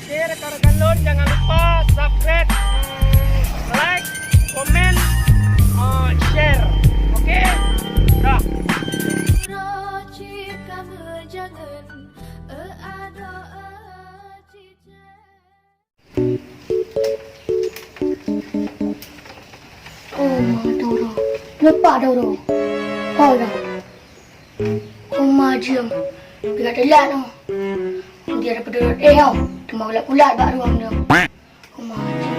share Kargalon. Jangan lupa subscribe, like, komen, share. Oke? Dah. Doro, lepas Doro. Kau dah. Rumah dia. Dia telat tu. Dia ada pedulur tau. Cuma ulat-ulat bak ruang dia. Rumah dia.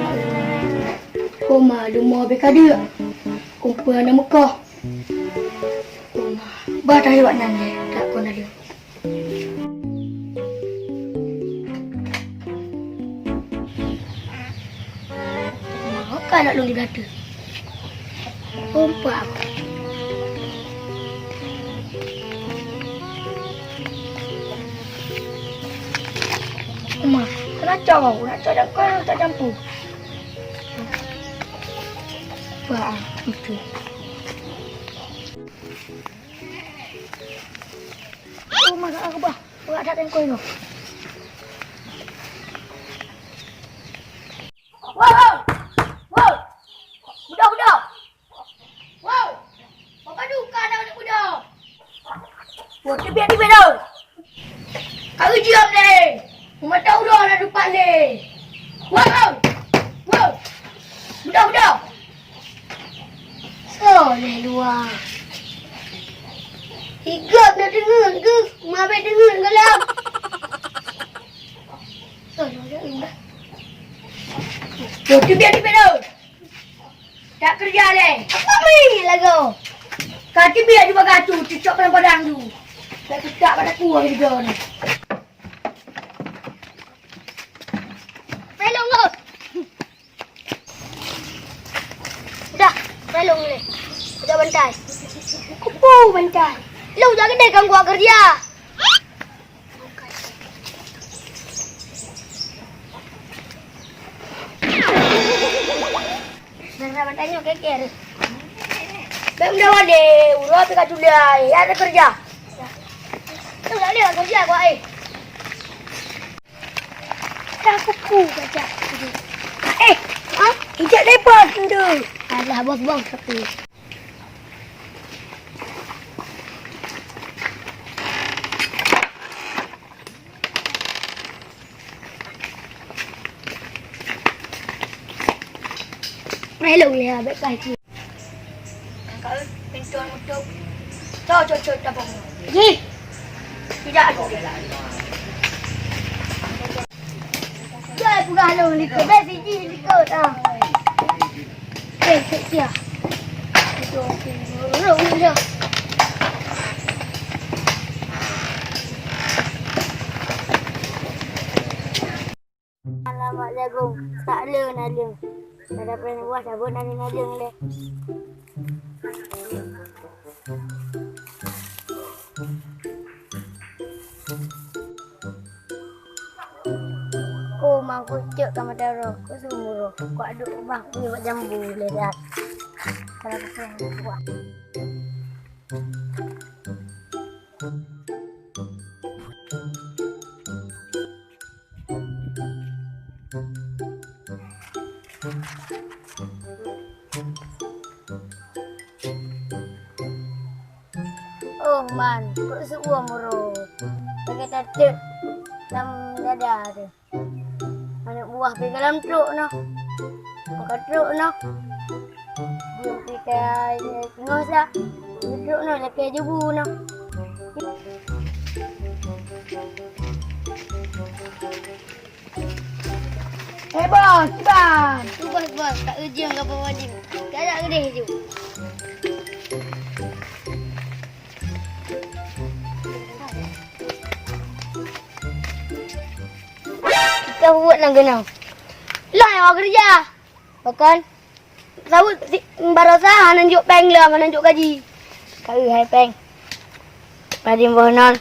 Rumah rumah beka dia. Kumpul anak Mekah. Rumah. Batai buat nanya. Tak kau nak dia. Makan nak lagi berada. Umpak. Mak, nak cakap kau tak campur. Wah, itu. Oh, mak aku bah. Buat tak tengok itu. Wow! Wow! Budak-budak. Wow! Apa duka dah budak-budak? Wah, tiba-tiba dah. Kau diam ni. Rumah tahu dah nak dupak ni. Wow! Wow! Budak-budak. Soleh luar. Higap nak dengar ke? Mabek dengar kalau. Soleh luar. Wah, tiba-tiba dah. Tak kerja leh. Apa ni lagu? Kaki biar juga gatu, cicok dalam padang tu. Tak ketak pada kuah juga ni. Pelong lo. Dah, pelong ni. Sudah bantai. Kupu bantai. Lo jangan deh ganggu aku kerja. Nak tanya keker. Baik dah wade, urut pika julai. Ada kerja. Tu dah dia kerja kau ai. Tak kuku baca. Ijak lepas tu. Alah bos-bos tapi. Hello ya, baik baik. Kalau pintu tutup, cocok tak apa. Ji, tidak ada. Jangan buka lo likut, besi ji likut ah. Siap. Itu orang dia. Alamak jagung, tak le nak le. Tak dapat buat sabun nak najeng le. Oh, mak kucuk kamu taruh. Kau sumur. Kau aduk bah ni buat jambu le dah. Kalau kau buat. Oh man, kok suuah moro. Pakai tatuk dalam dada tu. Anak buah pergi dalam truk no. Pakai truk no. Dia pakai ngos dah. Truk no lepas jebu no. Bos, bang. Tu bos, tak ujung ke apa wajib. Tak ada gede je. Kita buat nak genang. Lah yang kerja. Bahkan sabut barasa nanjuk peng lah, nanjuk gaji. Kau hai peng. Padim bohnon.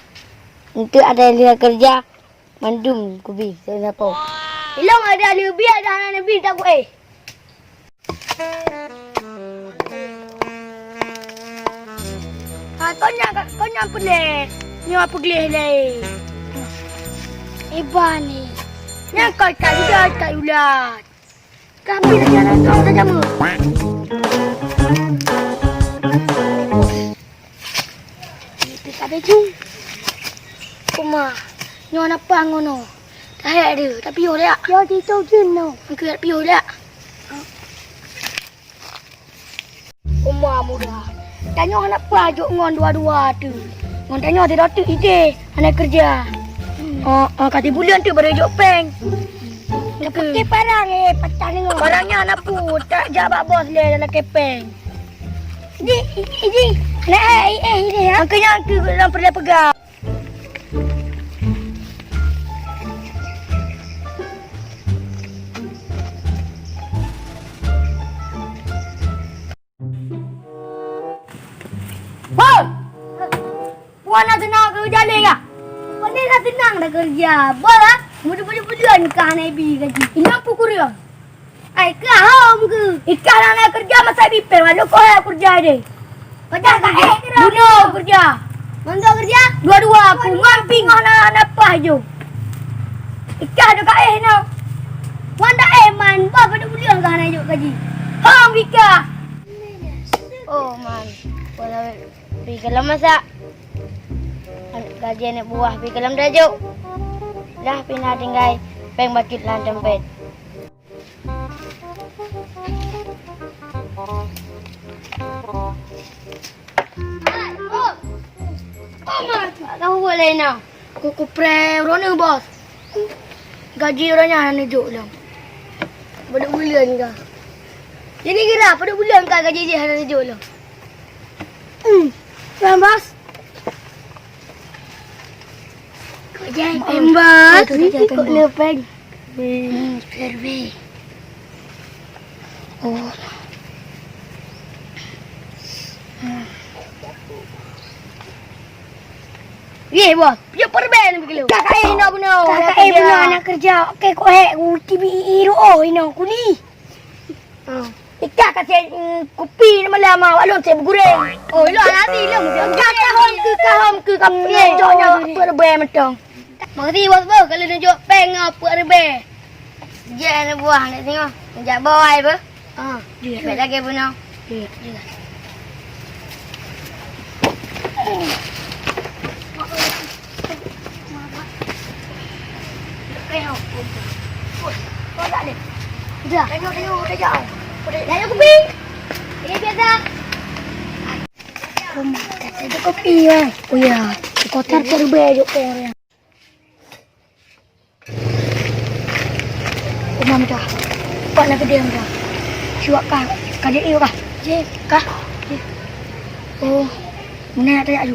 Untuk ada dia kerja mandum kubi siapa. Ilong ada lebih ada anak lebih tak boleh. Kau nyampe le. Ni apa geleh le. Iba ni. Yang kau tak ulat. Kami dah jalan kau tak jamu. Itu tak ada jung. Kuma, nyo nak apa ngono? Tak ada, tapi yo dak. Yo di tu jeno. Aku nak piyo dak. Kuma muda. Tanya nak apa juk ngon dua-dua tu. Ngon tanya dia dak ide anak kerja. Kati bulan tu baru juk peng. Nak pakai parang patah ni ngong. Parangnya anak pu tak jabak bos le dalam kepeng. Ini. Nak ini ya. Angkanya angku dalam perlu pegang. Puan nak tenang kerja le ya? Puan nak tenang dah kerja. Bola, mudah-mudahan kah nabi gaji. Ini apa kurang? Ai kau ke? Ikan nak kerja masa bipel malu kau yang kerja deh. Kerja kerja. Buno kerja. Mana kerja? Dua-dua aku ngamping anak apa aja. Ikan ada kau no. Wanda man, apa dah bulan kah nak gaji? Hang bika. Oh man, bola bika lama sak. Gaji anak buah pergi ke dalam dajuk. Dah pindah tinggal peng bakit lan tempat. Tahu boleh nak. Kuku pre rona bos. Gaji orangnya nak juk lah. Pada bulan ke? Jadi kira pada bulan ke gaji dia nak juk lah. Bos. Jangan tembak. Kok lepeng. Survey. Oh. Ye bos, dia perben begitu. Kakak nak bunuh. Kakak bunuh anak kerja. Okey kau TV iru ino kuni. Ikak kasih kopi nama lama walon saya bergureng. Oh, lo nanti lo. Kahom ke kamu joknya perben metong. Makasih bos bos kalau tunjuk peng apa rebe. Dia nak buah nak tengok. Nak bawa apa? Dia. Baik lagi bunuh. Dia. Kau tak ada. Dah. Tengok dah jauh. Dah kopi. Ini biasa. Tak ada kopi kan. Oh ya. Kotor terbaik juk orang. Mam dah. Pak nak dia dah. Cuak kah? Kadik iyo kah? Je, kah? Je. Oh. Mana ada aju?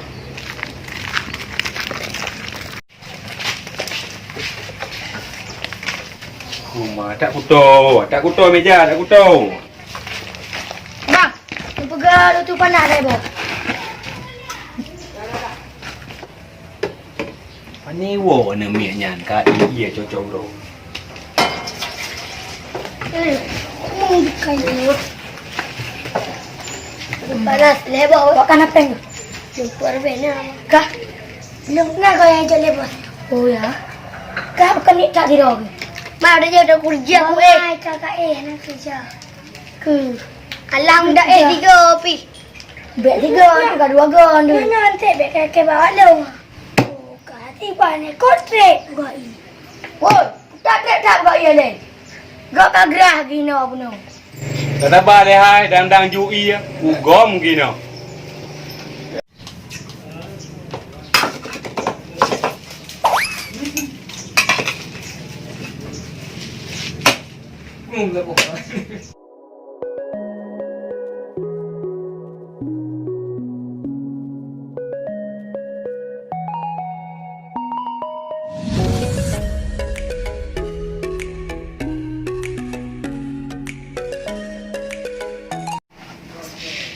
Rumah tak kuto meja, tak kuto. Bang, tu pegang tu panas dah, bos. Pani wo ne mi nyan ka iya cocok bro. Bukan ni. Panas, lebah. Makan apa ni? Jumpa Rebena. Kah? Belum pernah kau yang ajak lebah. Oh ya? Kah bukan ni tak tidur ke? Mak dah jauh dah kerja aku kakak nak kerja. Ke? Alang dah tiga pi. Beg tiga, bukan dua gon tu. Nanti beg kakek bawa lu. Oh, kati panik kontrak gua ini. Woi, tak gua ya le. Gak kagrah gino puno. Tak apa deh hai, dang jui ya. Ugom gino.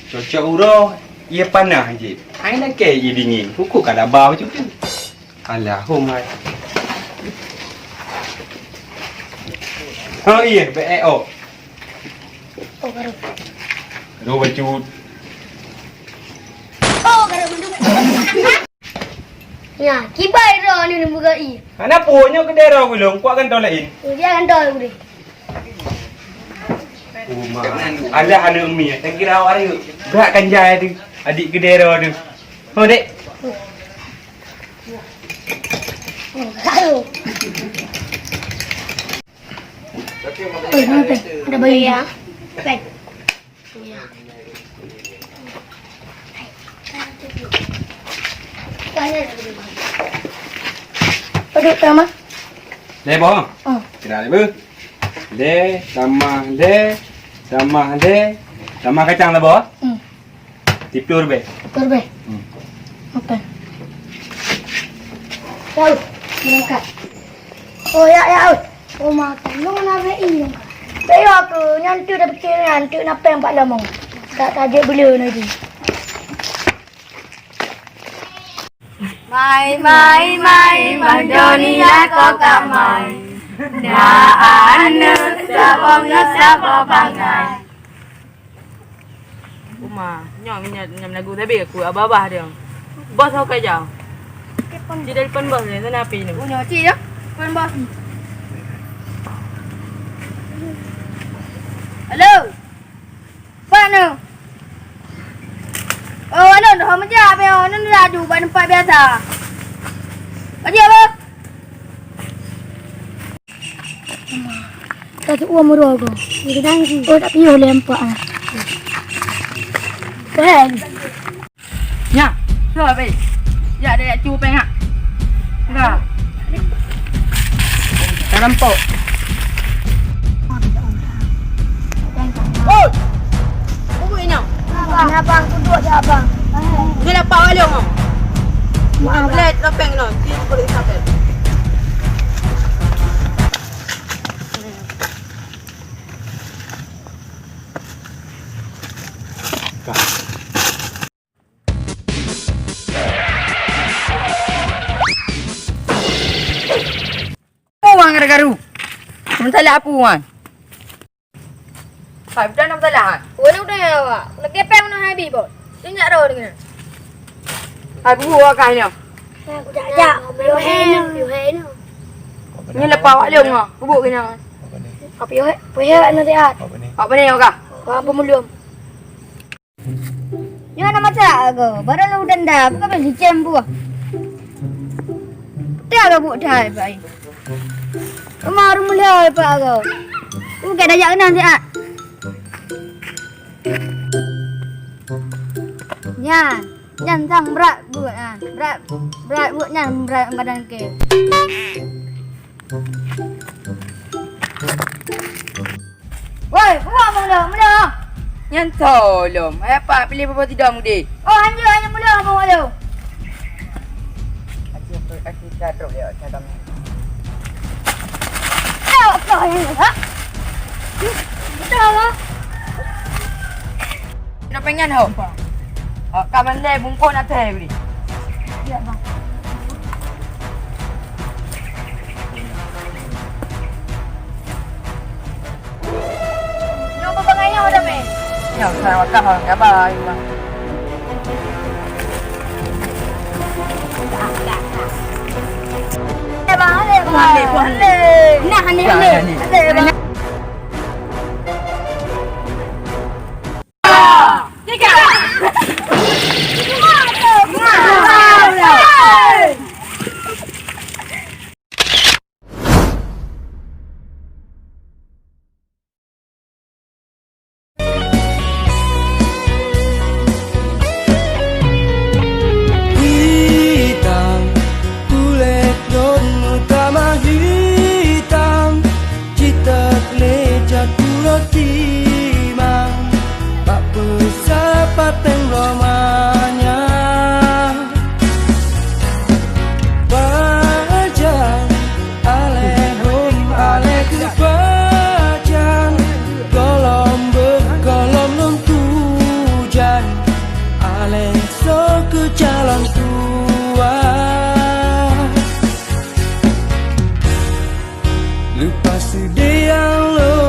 Cocok uro, ia panah je. Ai nak ke ia dingin. Pukul kada bau je. Alah, homai. Oh iya, BEO. Oh, baru. Aduh, bacut. Oh, baru mendung. Ya, kibai ro ni buka i. Ana punya ke daerah gulung, kuat kan lain. Dia kan dah boleh. Uma. Ada anak umi, tak kira awak ni. Berat kan jaya tu. Adik ke daerah tu. Oh, dek. Kalau. Ada bayi ya. Baik. Ya. Duduk sama. Le bawang. Oh. Kira le bu. Le tambah tambah kacang le bawah. Tipur be. Korbe. Apa? Tahu. Mereka. Oh ya. Oh makan. Lu nak beli yang. Saya aku nyantu dah berkira nyantu nak apa yang Pak Lamong. Tak tajuk beliau nanti. Mai Bang Joni aku kamai. Dah anu sabong bangai. Uma, nyam lagu tapi aku abah dia. Bos aku kerja. Di depan bos ni, sana api ni. Punya cik ya. Pun bos. Hello. Mana? Oh, anu dah macam apa? Anu dah adu pada tempat biasa. Kerja apa? Tak uang murah aku. Dia dah ni. Oh tak piu lempak ah. Kan? Ya, so apa? Ya, ada nak cuba pengak. Enggak. Tak nampak. Oh! Buku ini. Abang duduk je abang. Dia dapat balik orang. Maaf. Boleh topeng no. Dia boleh sampai. Puang garu. Mentala puang. Hai, dah nak mentala. Udah ya awak. Nak kepeng nak habis bos. Tunjuk dah dengan. Hai, buah kan ni. Aku jajak. Piu hen. Ni lepas awak leong ah. Bubuk kena. Apa piu nanti ah. Apa ni awak? Apa mulum? Ni mana masak aku? Baru lu denda. Bukan beli cembu. Tak ada buat dah baik. Kemarin mulai apa aku? Bukan dah jak kenal siap. Nyan sang berat buat ah. Berat buat nyan berat badan ke. Woi, buat mula. Yang tolong. Apa pilih apa tidak mudi? Oh, hanya mula apa lu? Aku dah drop dia cadang. Apa yang ha? Betul apa? Dah pengen ho. Kaman le bungkuk nak teh beli. Ya, bang. Nyoba bangainya udah me. Ya, saya wakah enggak apa bang. Nah, ane. Hitam, kulit non utama hitam, cita lecat pulau timang, tak bersapat yang romanya. Bajang, alehum alehku bajang, kolom berkolom non tujan, aleh so ke jalan tua. Lupa sudah yang lo